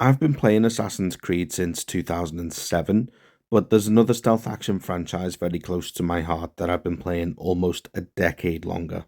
I've been playing Assassin's Creed since 2007, but there's another stealth action franchise very close to my heart that I've been playing almost a decade longer.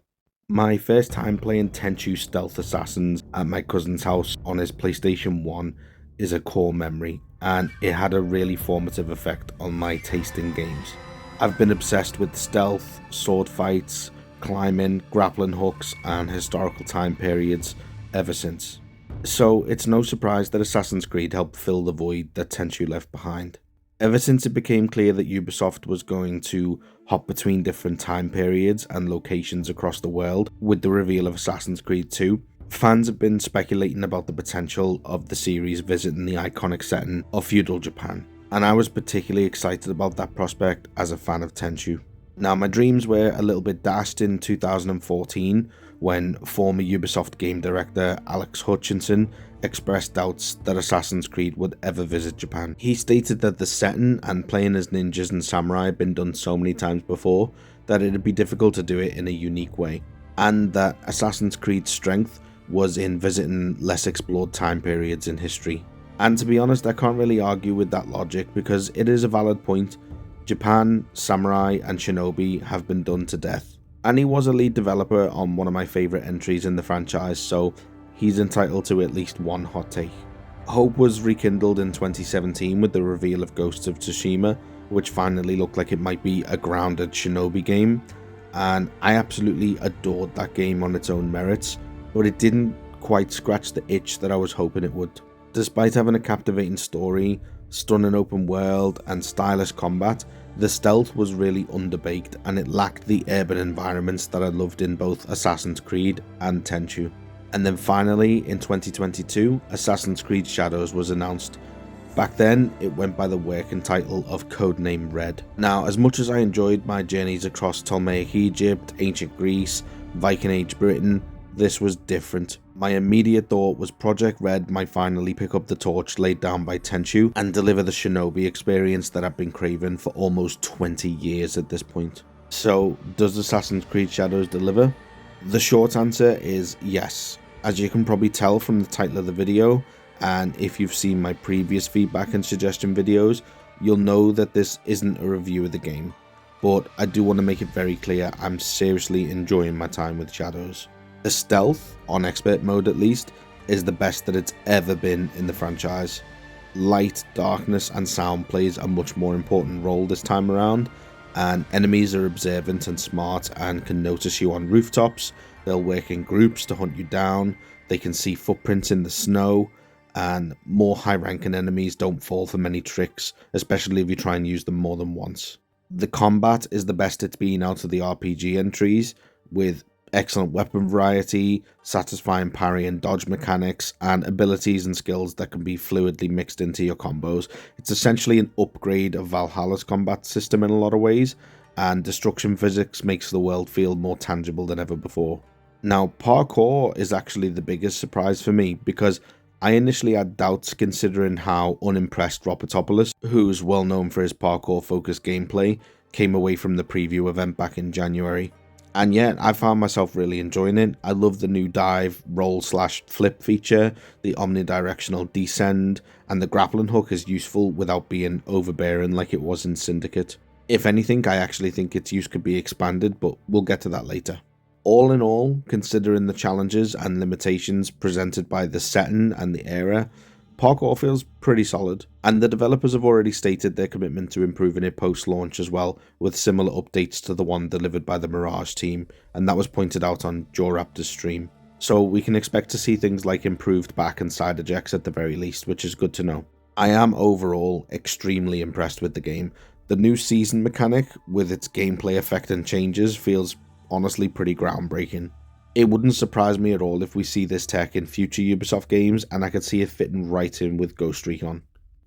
My first time playing Tenchu Stealth Assassins at my cousin's house on his PlayStation 1 is a core memory, and it had a really formative effect on my taste in games. I've been obsessed with stealth, sword fights, climbing, grappling hooks, and historical time periods ever since. So it's no surprise that Assassin's Creed helped fill the void that Tenchu left behind. Ever since it became clear that Ubisoft was going to hop between different time periods and locations across the world with the reveal of Assassin's Creed 2, fans have been speculating about the potential of the series visiting the iconic setting of feudal Japan, and I was particularly excited about that prospect as a fan of Tenchu. Now, my dreams were a little bit dashed in 2014 when former Ubisoft game director Alex Hutchinson expressed doubts that Assassin's Creed would ever visit Japan. He stated that the setting and playing as ninjas and samurai had been done so many times before that it'd be difficult to do it in a unique way, and that Assassin's Creed's strength was in visiting less explored time periods in history. And to be honest, I can't really argue with that logic because it is a valid point. Japan, samurai, and shinobi have been done to death. And he was a lead developer on one of my favourite entries in the franchise, so he's entitled to at least one hot take. Hope was rekindled in 2017 with the reveal of Ghosts of Tsushima, which finally looked like it might be a grounded shinobi game, and I absolutely adored that game on its own merits, but it didn't quite scratch the itch that I was hoping it would. Despite having a captivating story, stunning open world, and stylish combat, the stealth was really underbaked and it lacked the urban environments that I loved in both Assassin's Creed and Tenchu. And then finally, in 2022, Assassin's Creed Shadows was announced. Back then, it went by the working title of Codename Red. Now, as much as I enjoyed my journeys across Ptolemaic Egypt, Ancient Greece, Viking Age Britain, this was different. My immediate thought was Project Red might finally pick up the torch laid down by Tenchu and deliver the shinobi experience that I've been craving for almost 20 years at this point. So, does Assassin's Creed Shadows deliver? The short answer is yes. As you can probably tell from the title of the video, and if you've seen my previous feedback and suggestion videos, you'll know that this isn't a review of the game. But I do want to make it very clear I'm seriously enjoying my time with Shadows. The stealth, on expert mode at least, is the best that it's ever been in the franchise. Light, darkness and sound plays a much more important role this time around, and enemies are observant and smart and can notice you on rooftops. They'll work in groups to hunt you down, they can see footprints in the snow, and more high-ranking enemies don't fall for many tricks, especially if you try and use them more than once. The combat is the best it's been out of the RPG entries, with excellent weapon variety, satisfying parry and dodge mechanics, and abilities and skills that can be fluidly mixed into your combos. It's essentially an upgrade of Valhalla's combat system in a lot of ways, and destruction physics makes the world feel more tangible than ever before. Now, parkour is actually the biggest surprise for me, because I initially had doubts considering how unimpressed Ropatopoulos, who's well known for his parkour-focused gameplay, came away from the preview event back in January. And yet, I found myself really enjoying it. I love the new dive, roll/flip feature, the omnidirectional descend, and the grappling hook is useful without being overbearing like it was in Syndicate. If anything, I actually think its use could be expanded, but we'll get to that later. All in all, considering the challenges and limitations presented by the setting and the era, parkour feels pretty solid, and the developers have already stated their commitment to improving it post-launch as well, with similar updates to the one delivered by the Mirage team, and that was pointed out on JawRaptor's stream. So we can expect to see things like improved back and side ejects at the very least, which is good to know. I am overall extremely impressed with the game. The new season mechanic, with its gameplay effect and changes, feels honestly pretty groundbreaking. It wouldn't surprise me at all if we see this tech in future Ubisoft games, and I could see it fitting right in with Ghost Recon.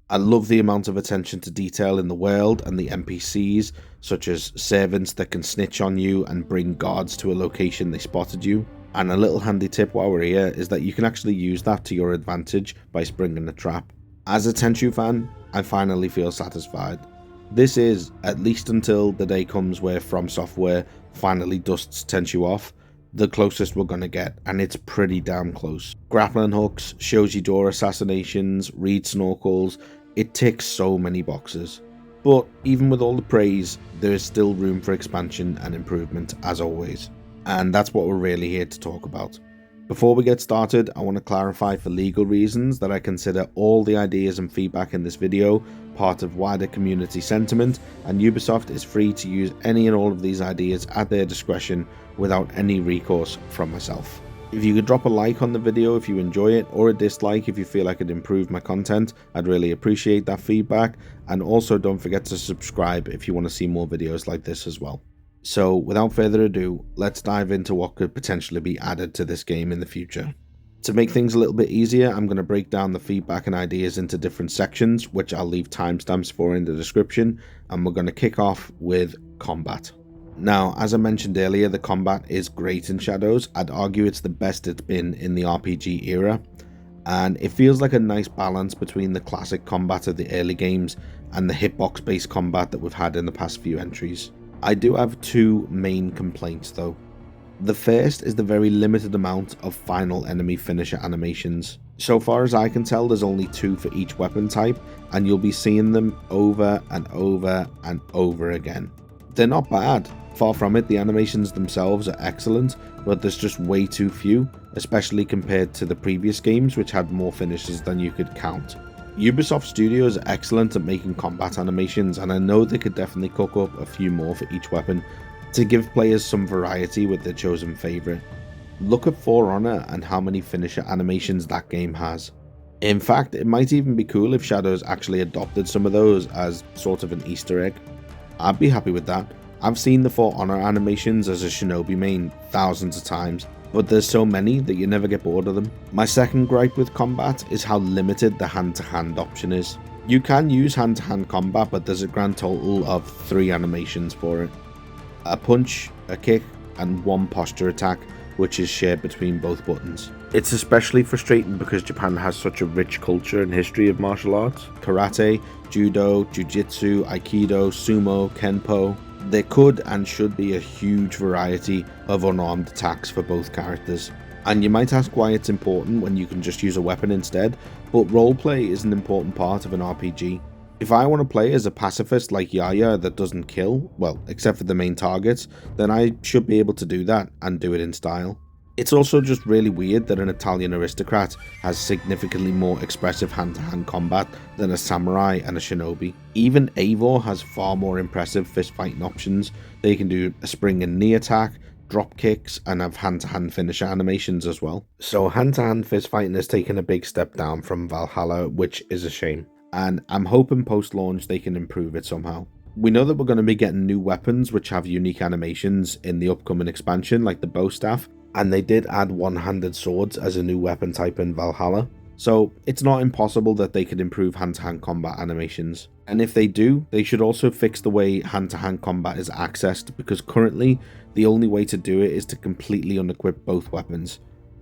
I love the amount of attention to detail in the world and the NPCs, such as servants that can snitch on you and bring guards to a location they spotted you. And a little handy tip while we're here is that you can actually use that to your advantage by springing a trap. As a Tenchu fan, I finally feel satisfied. This is, at least until the day comes where From Software finally dusts Tenchu off, the closest we're gonna get, and it's pretty damn close. Grappling hooks, shoji door assassinations, reed snorkels, it ticks so many boxes. But even with all the praise, there is still room for expansion and improvement as always. And that's what we're really here to talk about. Before we get started, I want to clarify for legal reasons that I consider all the ideas and feedback in this video part of wider community sentiment, and Ubisoft is free to use any and all of these ideas at their discretion without any recourse from myself. If you could drop a like on the video if you enjoy it, or a dislike if you feel I could improve my content, I'd really appreciate that feedback, and also don't forget to subscribe if you want to see more videos like this as well. So without further ado, let's dive into what could potentially be added to this game in the future. To make things a little bit easier, I'm going to break down the feedback and ideas into different sections, which I'll leave timestamps for in the description, and we're going to kick off with combat. Now, as I mentioned earlier, the combat is great in Shadows. I'd argue it's the best it's been in the RPG era, and it feels like a nice balance between the classic combat of the early games and the hitbox based combat that we've had in the past few entries. I do have two main complaints though. The first is the very limited amount of final enemy finisher animations. So far as I can tell, there's only 2 for each weapon type, and you'll be seeing them over and over and over again. They're not bad, far from it. The animations themselves are excellent, but there's just way too few, especially compared to the previous games which had more finishes than you could count. Ubisoft Studios are excellent at making combat animations, and I know they could definitely cook up a few more for each weapon to give players some variety with their chosen favourite. Look at For Honor and how many finisher animations that game has. In fact, it might even be cool if Shadows actually adopted some of those as sort of an Easter egg. I'd be happy with that. I've seen the For Honor animations as a Shinobi main thousands of times, but there's so many that you never get bored of them. My second gripe with combat is how limited the hand-to-hand option is. You can use hand-to-hand combat, but there's a grand total of 3 animations for it. A punch, a kick, and 1 posture attack, which is shared between both buttons. It's especially frustrating because Japan has such a rich culture and history of martial arts. Karate, judo, jiu-jitsu, aikido, sumo, kenpo. There could and should be a huge variety of unarmed attacks for both characters. And you might ask why it's important when you can just use a weapon instead, but roleplay is an important part of an RPG. If I want to play as a pacifist like Yaya that doesn't kill, well, except for the main targets, then I should be able to do that and do it in style. It's also just really weird that an Italian aristocrat has significantly more expressive hand-to-hand combat than a samurai and a shinobi. Even Eivor has far more impressive fist-fighting options. They can do a spring and knee attack, drop kicks, and have hand-to-hand finisher animations as well. So hand-to-hand fist-fighting has taken a big step down from Valhalla, which is a shame. And I'm hoping post-launch they can improve it somehow. We know that we're going to be getting new weapons which have unique animations in the upcoming expansion, like the bow staff, and they did add one-handed swords as a new weapon type in Valhalla. So it's not impossible that they could improve hand-to-hand combat animations. And if they do, they should also fix the way hand-to-hand combat is accessed, because currently the only way to do it is to completely unequip both weapons.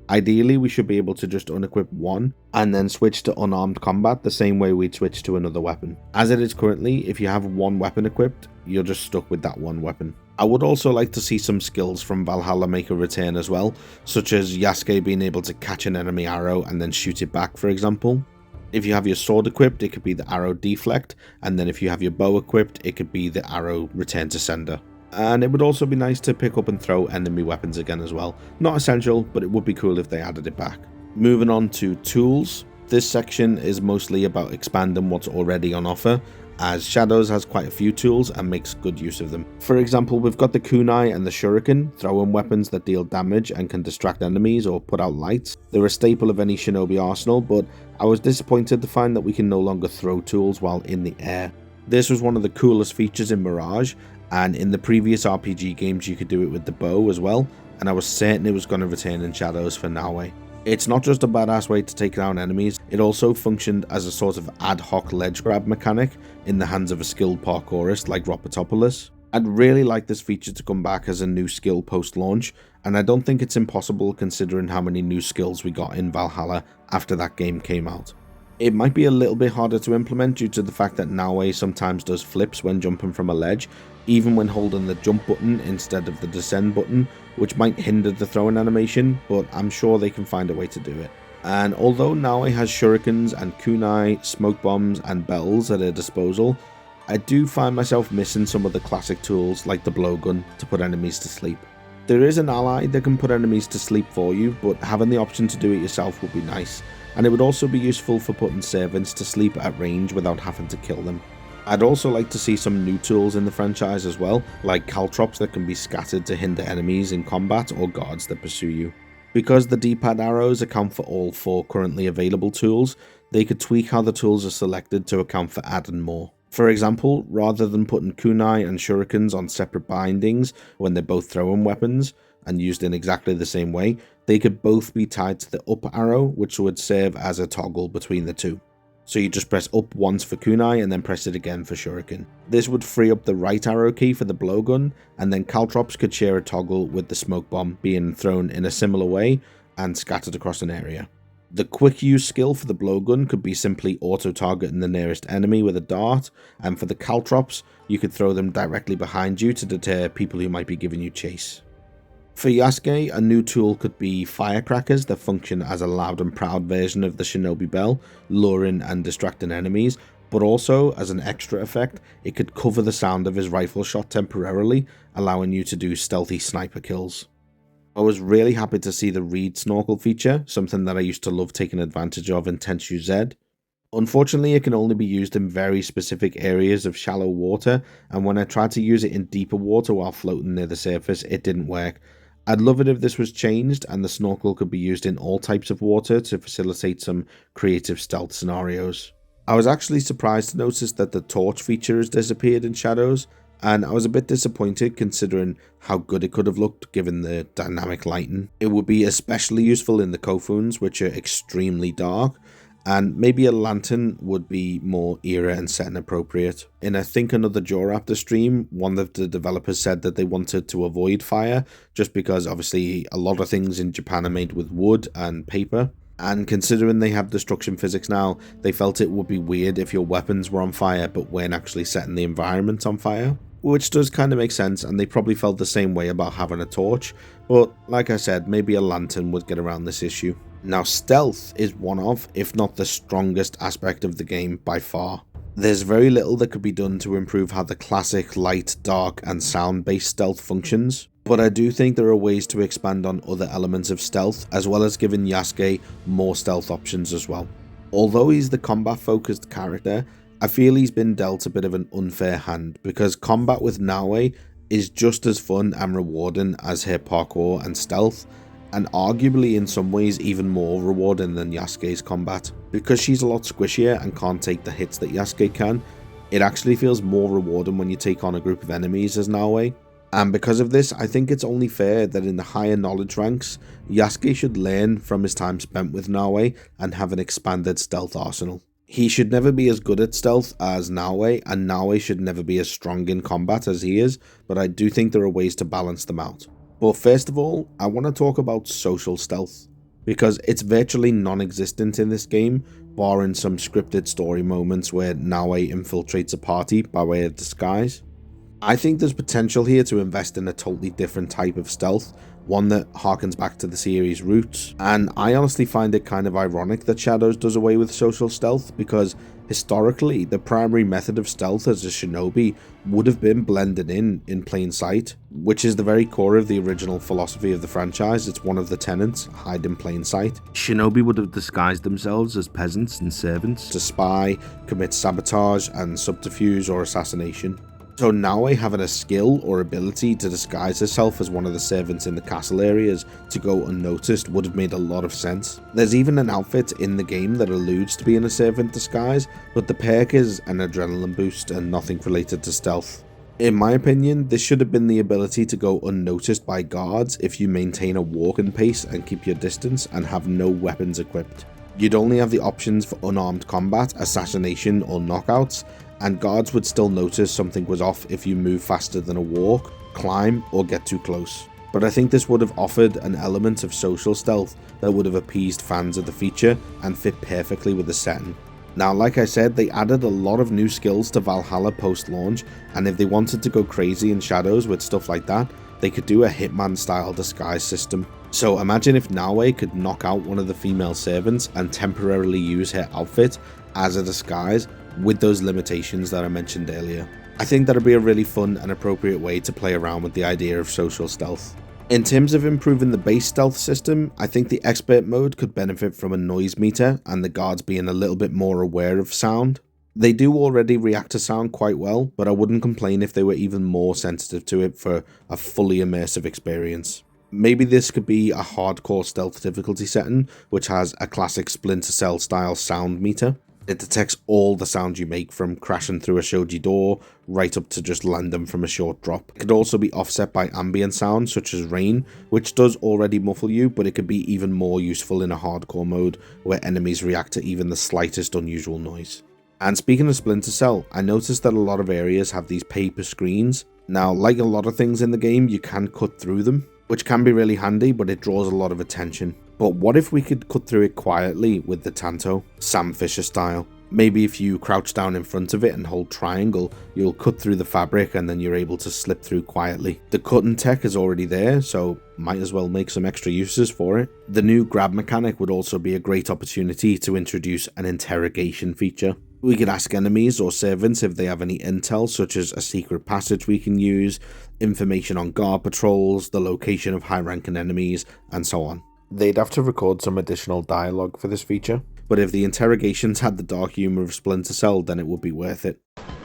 Ideally, we should be able to just unequip one and then switch to unarmed combat the same way we'd switch to another weapon. As it is currently, if you have one weapon equipped, you're just stuck with that one weapon. I would also like to see some skills from Valhalla make a return as well, such as Yasuke being able to catch an enemy arrow and then shoot it back, for example. If you have your sword equipped, it could be the arrow deflect, and then if you have your bow equipped, it could be the arrow return to sender. And it would also be nice to pick up and throw enemy weapons again as well. Not essential, but it would be cool if they added it back. Moving on to tools. This section is mostly about expanding what's already on offer, as Shadows has quite a few tools and makes good use of them. For example, we've got the kunai and the shuriken, throwing weapons that deal damage and can distract enemies or put out lights. They're a staple of any shinobi arsenal, but I was disappointed to find that we can no longer throw tools while in the air. This was one of the coolest features in Mirage, and in the previous RPG games you could do it with the bow as well, and I was certain it was going to return in Shadows for Naue. It's not just a badass way to take down enemies, it also functioned as a sort of ad hoc ledge grab mechanic in the hands of a skilled parkourist like Ropotopoulos. I'd really like this feature to come back as a new skill post-launch, and I don't think it's impossible considering how many new skills we got in Valhalla after that game came out. It might be a little bit harder to implement due to the fact that Naoe sometimes does flips when jumping from a ledge, even when holding the jump button instead of the descend button, which might hinder the throwing animation, but I'm sure they can find a way to do it. And although Naoe has shurikens and kunai, smoke bombs and bells at her disposal, I do find myself missing some of the classic tools like the blowgun to put enemies to sleep. There is an ally that can put enemies to sleep for you, but having the option to do it yourself would be nice, and it would also be useful for putting servants to sleep at range without having to kill them. I'd also like to see some new tools in the franchise as well, like caltrops that can be scattered to hinder enemies in combat or guards that pursue you. Because the D-pad arrows account for all 4 currently available tools, they could tweak how the tools are selected to account for adding more. For example, rather than putting kunai and shurikens on separate bindings when they're both throwing weapons and used in exactly the same way, they could both be tied to the up arrow, which would serve as a toggle between the two. So you just press up once for kunai and then press it again for shuriken. This would free up the right arrow key for the blowgun, and then caltrops could share a toggle with the smoke bomb being thrown in a similar way and scattered across an area. The quick use skill for the blowgun could be simply auto-targeting the nearest enemy with a dart, and for the caltrops, you could throw them directly behind you to deter people who might be giving you chase. For Yasuke, a new tool could be firecrackers that function as a loud and proud version of the shinobi bell, luring and distracting enemies, but also, as an extra effect, it could cover the sound of his rifle shot temporarily, allowing you to do stealthy sniper kills. I was really happy to see the reed snorkel feature, something that I used to love taking advantage of in Tenshu Z. Unfortunately, it can only be used in very specific areas of shallow water, and when I tried to use it in deeper water while floating near the surface, it didn't work. I'd love it if this was changed and the snorkel could be used in all types of water to facilitate some creative stealth scenarios. I was actually surprised to notice that the torch feature has disappeared in Shadows, and I was a bit disappointed considering how good it could have looked given the dynamic lighting. It would be especially useful in the Kofuns, which are extremely dark, and maybe a lantern would be more era and setting appropriate. In I think another Joraptor stream, one of the developers said that they wanted to avoid fire, just because obviously a lot of things in Japan are made with wood and paper. And considering they have destruction physics now, they felt it would be weird if your weapons were on fire but weren't actually setting the environment on fire. Which does kind of make sense, and they probably felt the same way about having a torch, but like I said, maybe a lantern would get around this issue. Now, stealth is one of, if not the strongest aspect of the game by far. There's very little that could be done to improve how the classic light, dark, and sound-based stealth functions, but I do think there are ways to expand on other elements of stealth, as well as giving Yasuke more stealth options as well. Although he's the combat-focused character, I feel he's been dealt a bit of an unfair hand, because combat with Naoe is just as fun and rewarding as her parkour and stealth, and arguably in some ways even more rewarding than Yasuke's combat. Because she's a lot squishier and can't take the hits that Yasuke can, it actually feels more rewarding when you take on a group of enemies as Naoe. And because of this, I think it's only fair that in the higher knowledge ranks, Yasuke should learn from his time spent with Naoe and have an expanded stealth arsenal. He should never be as good at stealth as Naoe, and Naoe should never be as strong in combat as he is, but I do think there are ways to balance them out. But first of all, I want to talk about social stealth, because it's virtually non-existent in this game, barring some scripted story moments where Naoe infiltrates a party by way of disguise. I think there's potential here to invest in a totally different type of stealth, one that harkens back to the series' roots, and I honestly find it kind of ironic that Shadows does away with social stealth, because historically the primary method of stealth as a shinobi would have been blended in plain sight, which is the very core of the original philosophy of the franchise. It's one of the tenets, hide in plain sight. Shinobi would have disguised themselves as peasants and servants to spy, commit sabotage and subterfuge or assassination. So Naoe having a skill or ability to disguise herself as one of the servants in the castle areas to go unnoticed would have made a lot of sense. There's even an outfit in the game that alludes to being a servant disguise, but the perk is an adrenaline boost and nothing related to stealth. In my opinion, this should have been the ability to go unnoticed by guards if you maintain a walking pace and keep your distance and have no weapons equipped. You'd only have the options for unarmed combat, assassination or knockouts, and guards would still notice something was off if you move faster than a walk, climb, or get too close. But I think this would have offered an element of social stealth that would have appeased fans of the feature and fit perfectly with the setting. Now, like I said, they added a lot of new skills to Valhalla post-launch, and if they wanted to go crazy in shadows with stuff like that, they could do a Hitman-style disguise system. So imagine if Nawe could knock out one of the female servants and temporarily use her outfit as a disguise with those limitations that I mentioned earlier. I think that'd be a really fun and appropriate way to play around with the idea of social stealth. In terms of improving the base stealth system, I think the expert mode could benefit from a noise meter and the guards being a little bit more aware of sound. They do already react to sound quite well, but I wouldn't complain if they were even more sensitive to it for a fully immersive experience. Maybe this could be a hardcore stealth difficulty setting, which has a classic Splinter Cell style sound meter. It detects all the sounds you make, from crashing through a shoji door right up to just landing from a short drop. It could also be offset by ambient sounds such as rain, which does already muffle you, but it could be even more useful in a hardcore mode where enemies react to even the slightest unusual noise. And speaking of Splinter Cell, I noticed that a lot of areas have these paper screens. Now, like a lot of things in the game, you can cut through them, which can be really handy, but it draws a lot of attention. But what if we could cut through it quietly with the Tanto, Sam Fisher style? Maybe if you crouch down in front of it and hold triangle, you'll cut through the fabric and then you're able to slip through quietly. The cutting tech is already there, so might as well make some extra uses for it. The new grab mechanic would also be a great opportunity to introduce an interrogation feature. We could ask enemies or servants if they have any intel, such as a secret passage we can use, information on guard patrols, the location of high-ranking enemies, and so on. They'd have to record some additional dialogue for this feature, but if the interrogations had the dark humor of Splinter Cell, then it would be worth it.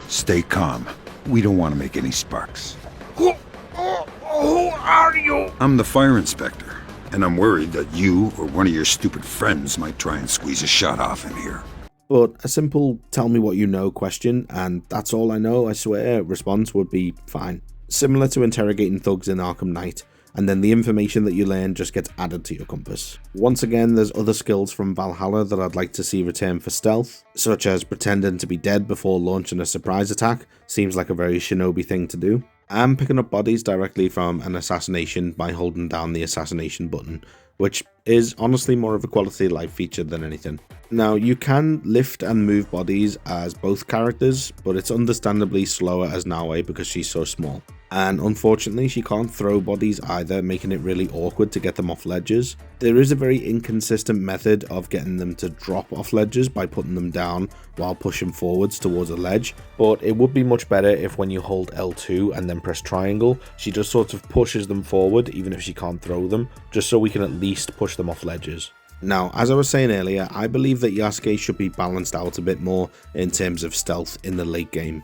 Stay calm. We don't want to make any sparks. Who are you? I'm the fire inspector, and I'm worried that you or one of your stupid friends might try and squeeze a shot off in here. But a simple tell me what you know question, and that's all I know, I swear, response would be fine. Similar to interrogating thugs in Arkham Knight, and then the information that you learn just gets added to your compass. Once again, there's other skills from Valhalla that I'd like to see return for stealth, such as pretending to be dead before launching a surprise attack, seems like a very shinobi thing to do, and picking up bodies directly from an assassination by holding down the assassination button, which is honestly more of a quality of life feature than anything. Now, you can lift and move bodies as both characters, but it's understandably slower as Nawe because she's so small. And unfortunately, she can't throw bodies either, making it really awkward to get them off ledges. There is a very inconsistent method of getting them to drop off ledges by putting them down while pushing forwards towards a ledge, but it would be much better if when you hold L2 and then press triangle, she just sort of pushes them forward even if she can't throw them, just so we can at least push them off ledges. Now, as I was saying earlier, I believe that Yasuke should be balanced out a bit more in terms of stealth in the late game.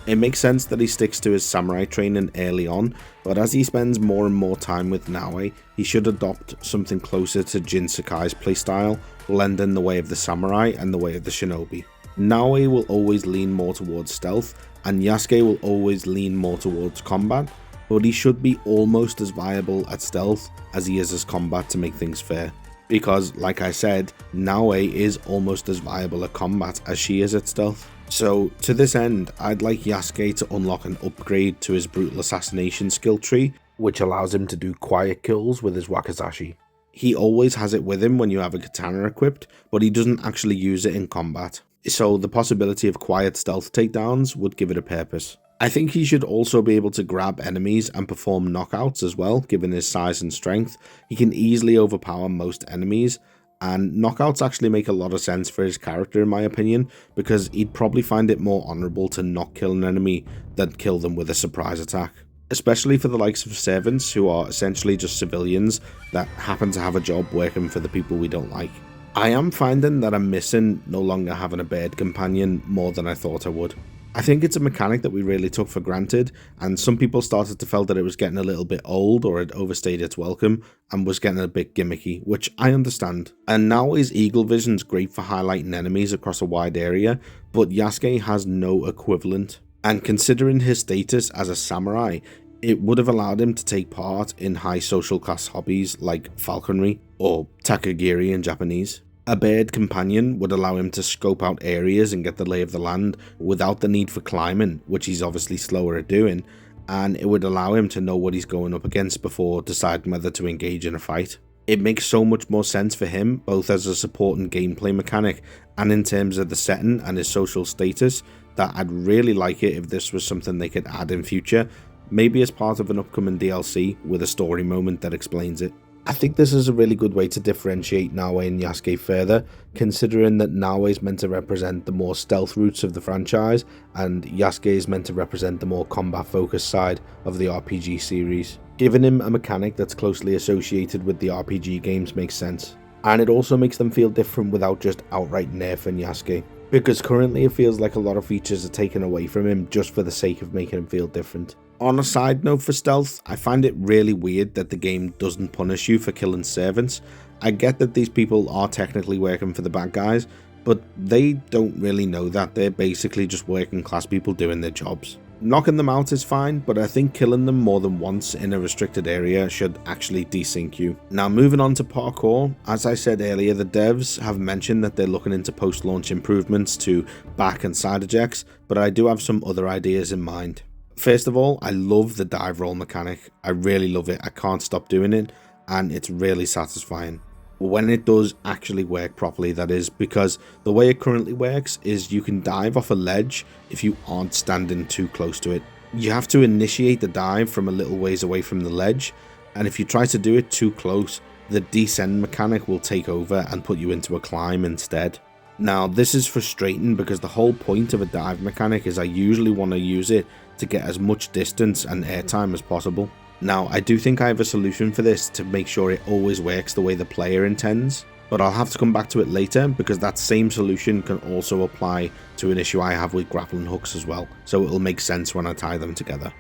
It makes sense that he sticks to his samurai training early on, but as he spends more and more time with Nawe, he should adopt something closer to Jin Sakai's playstyle, blending the way of the samurai and the way of the shinobi. Nawe will always lean more towards stealth, and Yasuke will always lean more towards combat, but he should be almost as viable at stealth as he is as combat to make things fair. Because, like I said, Nawe is almost as viable at combat as she is at stealth. So, to this end, I'd like Yasuke to unlock an upgrade to his brutal assassination skill tree, which allows him to do quiet kills with his wakizashi. He always has it with him when you have a katana equipped, but he doesn't actually use it in combat. So the possibility of quiet stealth takedowns would give it a purpose. I think he should also be able to grab enemies and perform knockouts as well, given his size and strength. He can easily overpower most enemies, and knockouts actually make a lot of sense for his character in my opinion, because he'd probably find it more honourable to not kill an enemy than kill them with a surprise attack. Especially for the likes of servants who are essentially just civilians that happen to have a job working for the people we don't like. I am finding that I'm missing no longer having a bird companion more than I thought I would. I think it's a mechanic that we really took for granted, and some people started to feel that it was getting a little bit old or it overstayed its welcome and was getting a bit gimmicky, which I understand. And now his eagle vision's great for highlighting enemies across a wide area, but Yasuke has no equivalent. And considering his status as a samurai, it would have allowed him to take part in high social class hobbies like falconry, or takagiri in Japanese. A bird companion would allow him to scope out areas and get the lay of the land without the need for climbing, which he's obviously slower at doing, and it would allow him to know what he's going up against before deciding whether to engage in a fight. It makes so much more sense for him, both as a support and gameplay mechanic, and in terms of the setting and his social status, that I'd really like it if this was something they could add in future, maybe as part of an upcoming DLC with a story moment that explains it. I think this is a really good way to differentiate Naoe and Yasuke further, considering that Naoe is meant to represent the more stealth roots of the franchise, and Yasuke is meant to represent the more combat-focused side of the RPG series. Giving him a mechanic that's closely associated with the RPG games makes sense. And it also makes them feel different without just outright nerfing Yasuke, because currently it feels like a lot of features are taken away from him just for the sake of making him feel different. On a side note for stealth, I find it really weird that the game doesn't punish you for killing servants. I get that these people are technically working for the bad guys, but they don't really know that. They're basically just working class people doing their jobs. Knocking them out is fine, but I think killing them more than once in a restricted area should actually desync you. Now moving on to parkour, as I said earlier, the devs have mentioned that they're looking into post-launch improvements to back and side ejects, but I do have some other ideas in mind. First of all, I love the dive roll mechanic. I really love it. I can't stop doing it, and it's really satisfying. When it does actually work properly, that is, because the way it currently works is you can dive off a ledge if you aren't standing too close to it. You have to initiate the dive from a little ways away from the ledge, and if you try to do it too close, the descend mechanic will take over and put you into a climb instead. Now, this is frustrating because the whole point of a dive mechanic is I usually want to use it to get as much distance and airtime as possible. Now, I do think I have a solution for this to make sure it always works the way the player intends, but I'll have to come back to it later because that same solution can also apply to an issue I have with grappling hooks as well, so it'll make sense when I tie them together.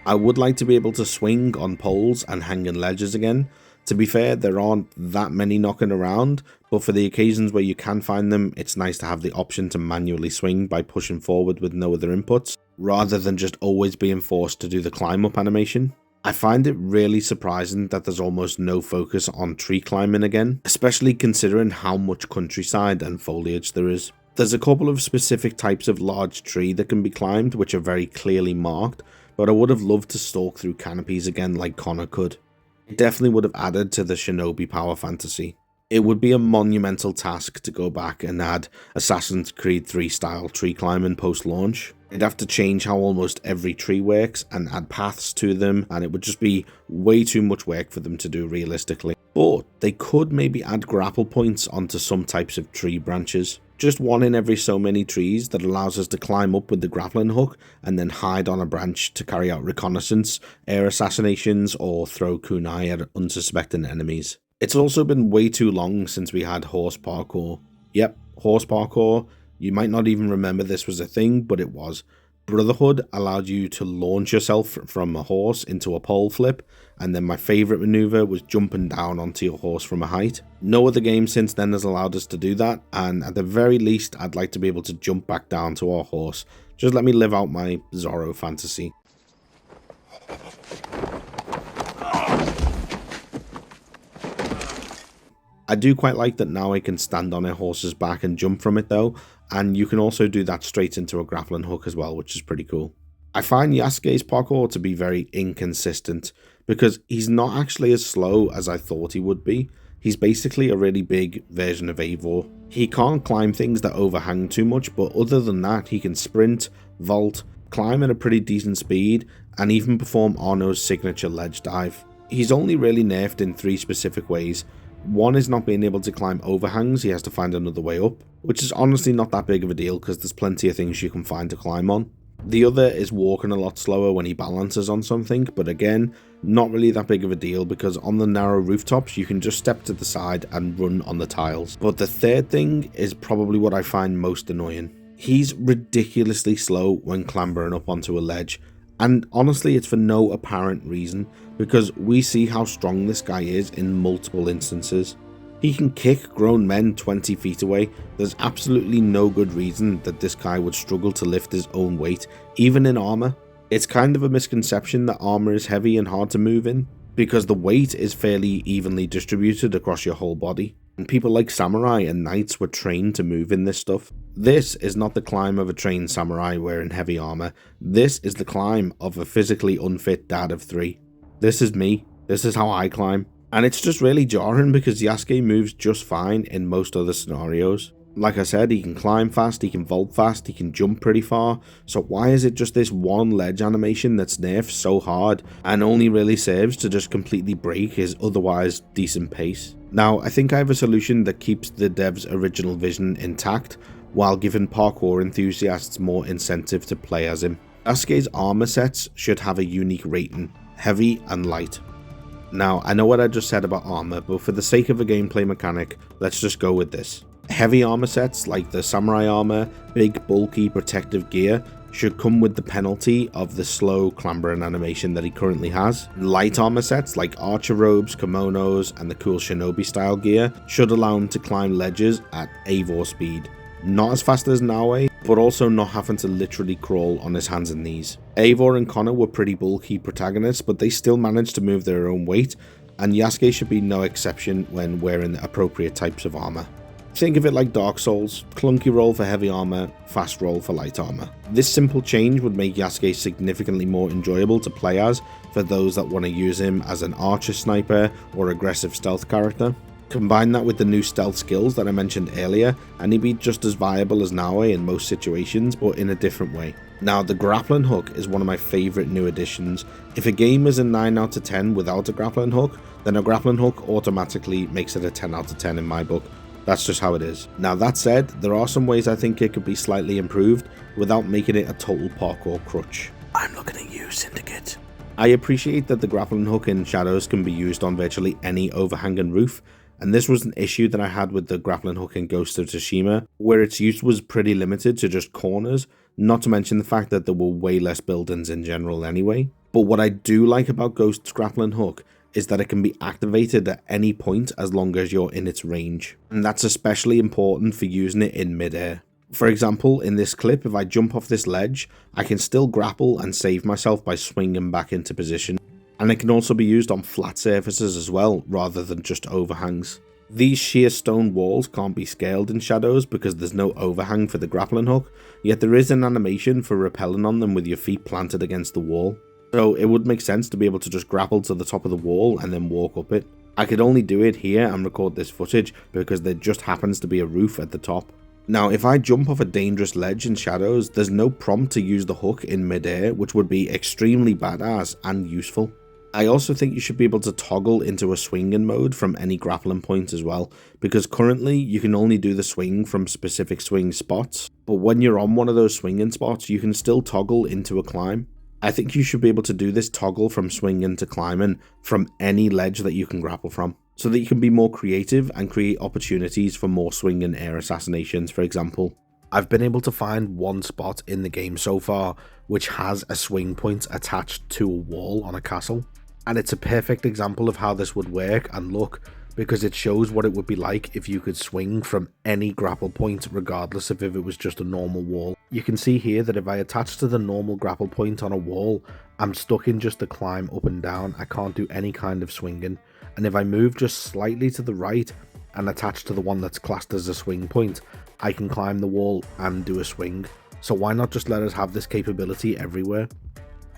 I would like to be able to swing on poles and hanging ledges again. To be fair, there aren't that many knocking around, but for the occasions where you can find them, it's nice to have the option to manually swing by pushing forward with no other inputs, rather than just always being forced to do the climb up animation. I find it really surprising that there's almost no focus on tree climbing again, especially considering how much countryside and foliage there is. There's a couple of specific types of large tree that can be climbed which are very clearly marked, but I would have loved to stalk through canopies again like Connor could. It definitely would have added to the shinobi power fantasy. It would be a monumental task to go back and add Assassin's Creed 3 style tree climbing post-launch. They'd have to change how almost every tree works and add paths to them, and it would just be way too much work for them to do realistically. But they could maybe add grapple points onto some types of tree branches. Just one in every so many trees that allows us to climb up with the grappling hook and then hide on a branch to carry out reconnaissance, air assassinations, or throw kunai at unsuspecting enemies. It's also been way too long since we had horse parkour. Yep, horse parkour. You might not even remember this was a thing, but it was. Brotherhood allowed you to launch yourself from a horse into a pole flip, and then my favourite maneuver was jumping down onto your horse from a height. No other game since then has allowed us to do that, and at the very least I'd like to be able to jump back down to our horse. Just let me live out my Zorro fantasy. I do quite like that now I can stand on a horse's back and jump from it though, and you can also do that straight into a grappling hook as well, which is pretty cool. I find Yasuke's parkour to be very inconsistent, because he's not actually as slow as I thought he would be. He's basically a really big version of Eivor. He can't climb things that overhang too much, but other than that he can sprint, vault, climb at a pretty decent speed, and even perform Arno's signature ledge dive. He's only really nerfed in 3 specific ways. One is not being able to climb overhangs, he has to find another way up, which is honestly not that big of a deal because there's plenty of things you can find to climb on. The other is walking a lot slower when he balances on something, but again, not really that big of a deal because on the narrow rooftops you can just step to the side and run on the tiles. But the third thing is probably what I find most annoying. He's ridiculously slow when clambering up onto a ledge, and honestly it's for no apparent reason, because we see how strong this guy is in multiple instances. He can kick grown men 20 feet away. There's absolutely no good reason that this guy would struggle to lift his own weight, even in armor. It's kind of a misconception that armor is heavy and hard to move in, because the weight is fairly evenly distributed across your whole body, and people like samurai and knights were trained to move in this stuff. This is not the climb of a trained samurai wearing heavy armor. This is the climb of a physically unfit dad of 3. This is me. This is how I climb. And it's just really jarring because Yasuke moves just fine in most other scenarios. Like I said, he can climb fast, he can vault fast, he can jump pretty far, so why is it just this one ledge animation that's nerfed so hard and only really serves to just completely break his otherwise decent pace? Now, I think I have a solution that keeps the dev's original vision intact, while giving parkour enthusiasts more incentive to play as him. Yasuke's armor sets should have a unique rating, heavy and light. Now, I know what I just said about armor, but for the sake of a gameplay mechanic, let's just go with this. Heavy armor sets like the samurai armor, big bulky protective gear, should come with the penalty of the slow clambering animation that he currently has. Light armor sets like archer robes, kimonos, and the cool shinobi style gear should allow him to climb ledges at Eivor speed. Not as fast as Naoe, but also not having to literally crawl on his hands and knees. Eivor and Connor were pretty bulky protagonists, but they still managed to move their own weight, and Yasuke should be no exception when wearing the appropriate types of armor. Think of it like Dark Souls, clunky roll for heavy armor, fast roll for light armor. This simple change would make Yasuke significantly more enjoyable to play as for those that want to use him as an archer sniper or aggressive stealth character. Combine that with the new stealth skills that I mentioned earlier, and he'd be just as viable as Naoe in most situations, but in a different way. Now, the grappling hook is one of my favourite new additions. If a game is a 9 out of 10 without a grappling hook, then a grappling hook automatically makes it a 10 out of 10 in my book. That's just how it is. Now, that said, there are some ways I think it could be slightly improved without making it a total parkour crutch. I'm looking at you, Syndicate. I appreciate that the grappling hook in Shadows can be used on virtually any overhanging roof, and this was an issue that I had with the grappling hook in Ghost of Tsushima, where its use was pretty limited to just corners, not to mention the fact that there were way less buildings in general anyway. But what I do like about Ghost's grappling hook is that it can be activated at any point as long as you're in its range, and that's especially important for using it in midair. For example, in this clip, if I jump off this ledge, I can still grapple and save myself by swinging back into position. And it can also be used on flat surfaces as well, rather than just overhangs. These sheer stone walls can't be scaled in Shadows because there's no overhang for the grappling hook, yet there is an animation for rappelling on them with your feet planted against the wall. So it would make sense to be able to just grapple to the top of the wall and then walk up it. I could only do it here and record this footage because there just happens to be a roof at the top. Now, if I jump off a dangerous ledge in Shadows, there's no prompt to use the hook in midair, which would be extremely badass and useful. I also think you should be able to toggle into a swinging mode from any grappling point as well, because currently you can only do the swing from specific swing spots, but when you're on one of those swinging spots, you can still toggle into a climb. I think you should be able to do this toggle from swinging to climbing from any ledge that you can grapple from, so that you can be more creative and create opportunities for more swinging air assassinations, for example. I've been able to find one spot in the game so far which has a swing point attached to a wall on a castle, and it's a perfect example of how this would work and look, because it shows what it would be like if you could swing from any grapple point regardless of if it was just a normal wall. You can see here that if I attach to the normal grapple point on a wall, I'm stuck in just the climb up and down. I can't do any kind of swinging, and if I move just slightly to the right and attach to the one that's classed as a swing point, I can climb the wall and do a swing. So why not just let us have this capability everywhere?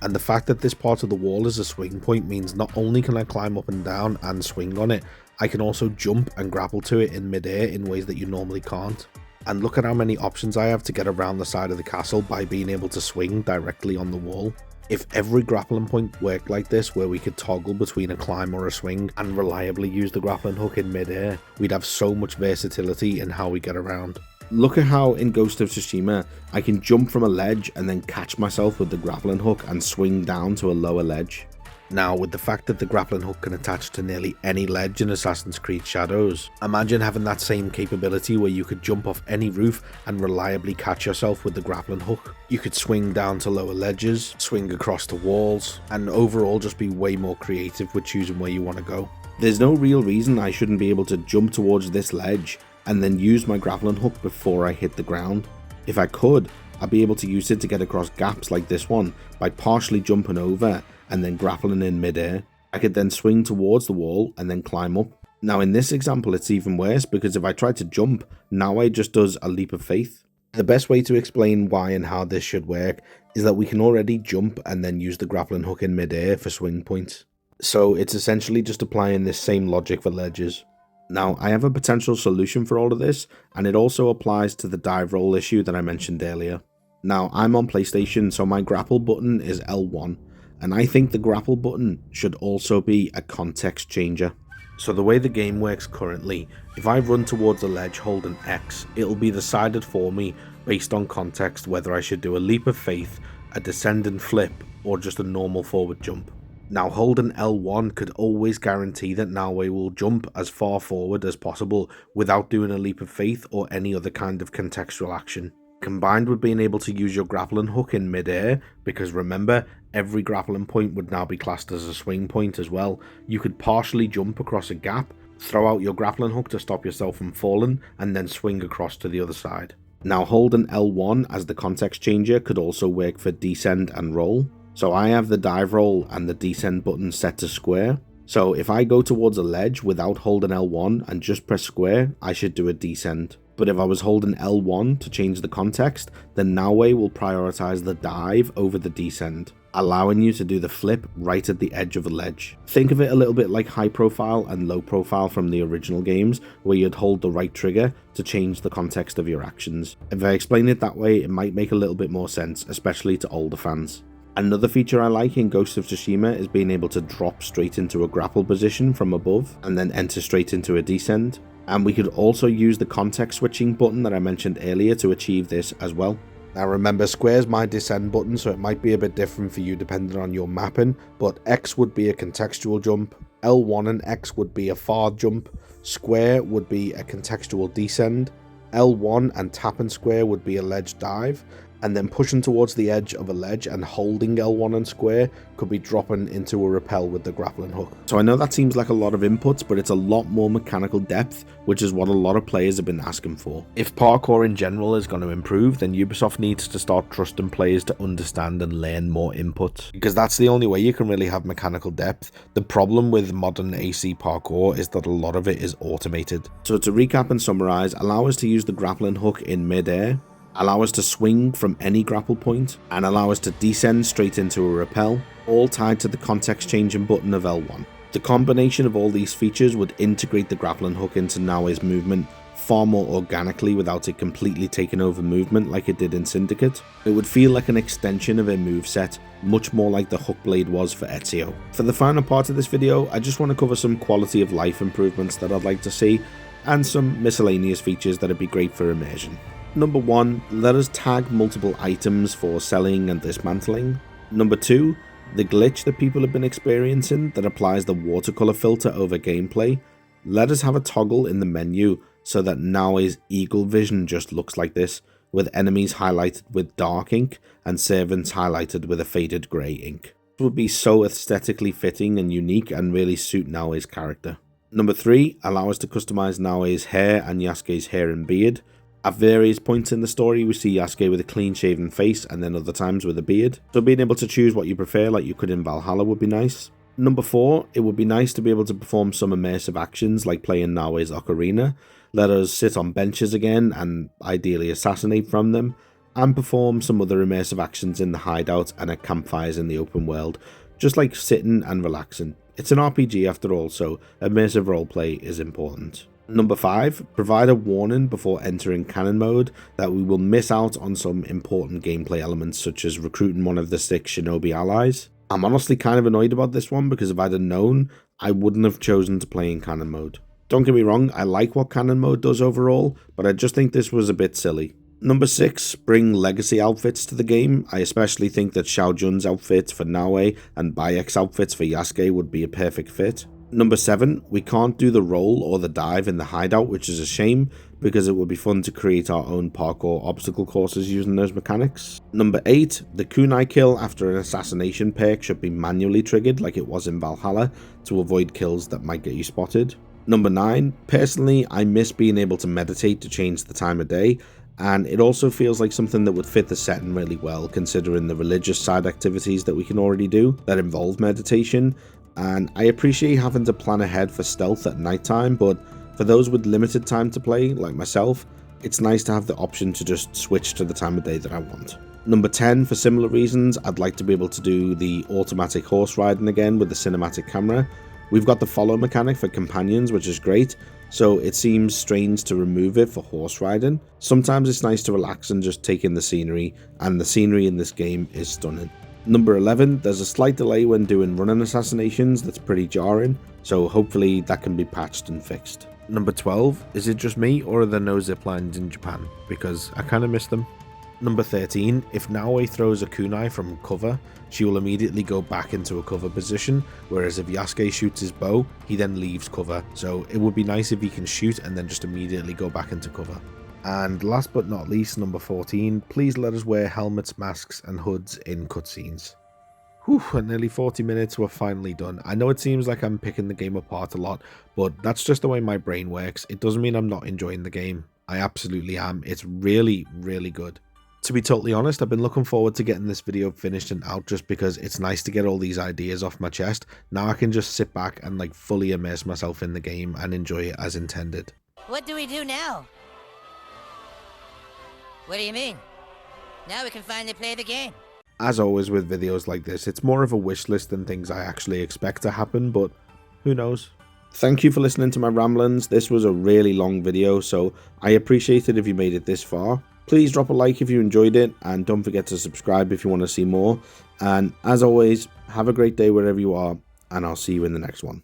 And the fact that this part of the wall is a swing point means not only can I climb up and down and swing on it, I can also jump and grapple to it in midair in ways that you normally can't. And look at how many options I have to get around the side of the castle by being able to swing directly on the wall. If every grappling point worked like this, where we could toggle between a climb or a swing and reliably use the grappling hook in midair, we'd have so much versatility in how we get around. Look at how in Ghost of Tsushima, I can jump from a ledge and then catch myself with the grappling hook and swing down to a lower ledge. Now, with the fact that the grappling hook can attach to nearly any ledge in Assassin's Creed Shadows, imagine having that same capability where you could jump off any roof and reliably catch yourself with the grappling hook. You could swing down to lower ledges, swing across the walls, and overall just be way more creative with choosing where you want to go. There's no real reason I shouldn't be able to jump towards this ledge and then use my grappling hook before I hit the ground. If I could, I'd be able to use it to get across gaps like this one by partially jumping over and then grappling in midair. I could then swing towards the wall and then climb up. Now in this example it's even worse, because if I try to jump, Naoe just does a leap of faith. The best way to explain why and how this should work is that we can already jump and then use the grappling hook in midair for swing points. So it's essentially just applying this same logic for ledges. Now, I have a potential solution for all of this, and it also applies to the dive roll issue that I mentioned earlier. Now, I'm on PlayStation, so my grapple button is L1, and I think the grapple button should also be a context changer. So the way the game works currently, if I run towards a ledge holding X, it'll be decided for me based on context whether I should do a leap of faith, a descend and flip, or just a normal forward jump. Now, holding L1 could always guarantee that Nawe will jump as far forward as possible without doing a leap of faith or any other kind of contextual action. Combined with being able to use your grappling hook in midair, because remember, every grappling point would now be classed as a swing point as well, you could partially jump across a gap, throw out your grappling hook to stop yourself from falling, and then swing across to the other side. Now, holding L1 as the context changer could also work for descend and roll. So I have the dive roll and the descend button set to square. So if I go towards a ledge without holding L1 and just press square, I should do a descend. But if I was holding L1 to change the context, then Nawe will prioritize the dive over the descend, allowing you to do the flip right at the edge of a ledge. Think of it a little bit like high profile and low profile from the original games, where you'd hold the right trigger to change the context of your actions. If I explain it that way, it might make a little bit more sense, especially to older fans. Another feature I like in Ghost of Tsushima is being able to drop straight into a grapple position from above and then enter straight into a descend. And we could also use the context switching button that I mentioned earlier to achieve this as well. Now remember, square is my descend button, so it might be a bit different for you depending on your mapping, but X would be a contextual jump, L1 and X would be a far jump, square would be a contextual descend, L1 and tap and square would be a ledge dive, and then pushing towards the edge of a ledge and holding L1 and square could be dropping into a rappel with the grappling hook. So I know that seems like a lot of inputs, but it's a lot more mechanical depth, which is what a lot of players have been asking for. If parkour in general is going to improve, then Ubisoft needs to start trusting players to understand and learn more inputs, because that's the only way you can really have mechanical depth. The problem with modern AC parkour is that a lot of it is automated. So to recap and summarize, allow us to use the grappling hook in midair, allow us to swing from any grapple point, and allow us to descend straight into a rappel, all tied to the context changing button of L1. The combination of all these features would integrate the grappling hook into Nawe's movement far more organically without it completely taking over movement like it did in Syndicate. It would feel like an extension of a moveset, much more like the hook blade was for Ezio. For the final part of this video, I just want to cover some quality of life improvements that I'd like to see, and some miscellaneous features that'd be great for immersion. Number 1, let us tag multiple items for selling and dismantling. Number 2, the glitch that people have been experiencing that applies the watercolor filter over gameplay. Let us have a toggle in the menu so that Nawe's eagle vision just looks like this, with enemies highlighted with dark ink and servants highlighted with a faded grey ink. This would be so aesthetically fitting and unique and really suit Nawe's character. Number 3, allow us to customize Nawe's hair and Yasuke's hair and beard. At various points in the story, we see Yasuke with a clean-shaven face and then other times with a beard. So being able to choose what you prefer like you could in Valhalla would be nice. Number 4, it would be nice to be able to perform some immersive actions like playing Nawe's ocarina. Let us sit on benches again and ideally assassinate from them, and perform some other immersive actions in the hideout and at campfires in the open world, just like sitting and relaxing. It's an RPG after all, so immersive roleplay is important. Number 5, provide a warning before entering canon mode that we will miss out on some important gameplay elements such as recruiting one of the 6 shinobi allies. I'm honestly kind of annoyed about this one because if I'd have known, I wouldn't have chosen to play in canon mode. Don't get me wrong, I like what canon mode does overall, but I just think this was a bit silly. Number 6, bring legacy outfits to the game. I especially think that Xiao Jun's outfits for Nawe and Bayek's outfits for Yasuke would be a perfect fit. Number 7, we can't do the roll or the dive in the hideout, which is a shame, because it would be fun to create our own parkour obstacle courses using those mechanics. Number 8, the kunai kill after an assassination perk should be manually triggered like it was in Valhalla to avoid kills that might get you spotted. Number 9, personally I miss being able to meditate to change the time of day, and it also feels like something that would fit the setting really well considering the religious side activities that we can already do that involve meditation. And I appreciate having to plan ahead for stealth at nighttime, but for those with limited time to play, like myself, it's nice to have the option to just switch to the time of day that I want. Number 10, for similar reasons, I'd like to be able to do the automatic horse riding again with the cinematic camera. We've got the follow mechanic for companions, which is great, so it seems strange to remove it for horse riding. Sometimes it's nice to relax and just take in the scenery, and the scenery in this game is stunning. Number 11, there's a slight delay when doing running assassinations that's pretty jarring, so hopefully that can be patched and fixed. Number 12, is it just me or are there no ziplines in Japan? Because I kind of miss them. Number 13, if Naoe throws a kunai from cover, she will immediately go back into a cover position, whereas if Yasuke shoots his bow, he then leaves cover, so it would be nice if he can shoot and then just immediately go back into cover. And last but not least, number 14, please let us wear helmets, masks and hoods in cutscenes. Whew, at nearly 40 minutes we're finally done. I know it seems like I'm picking the game apart a lot, but that's just the way my brain works. It doesn't mean I'm not enjoying the game. I absolutely am. It's really, really good. To be totally honest, I've been looking forward to getting this video finished and out just because it's nice to get all these ideas off my chest. Now I can just sit back and like fully immerse myself in the game and enjoy it as intended. What do we do now? What do you mean? Now we can finally play the game. As always with videos like this, it's more of a wish list than things I actually expect to happen, but who knows? Thank you for listening to my ramblings. This was a really long video, so I appreciate it if you made it this far. Please drop a like if you enjoyed it, and don't forget to subscribe if you want to see more. And as always, have a great day wherever you are, and I'll see you in the next one.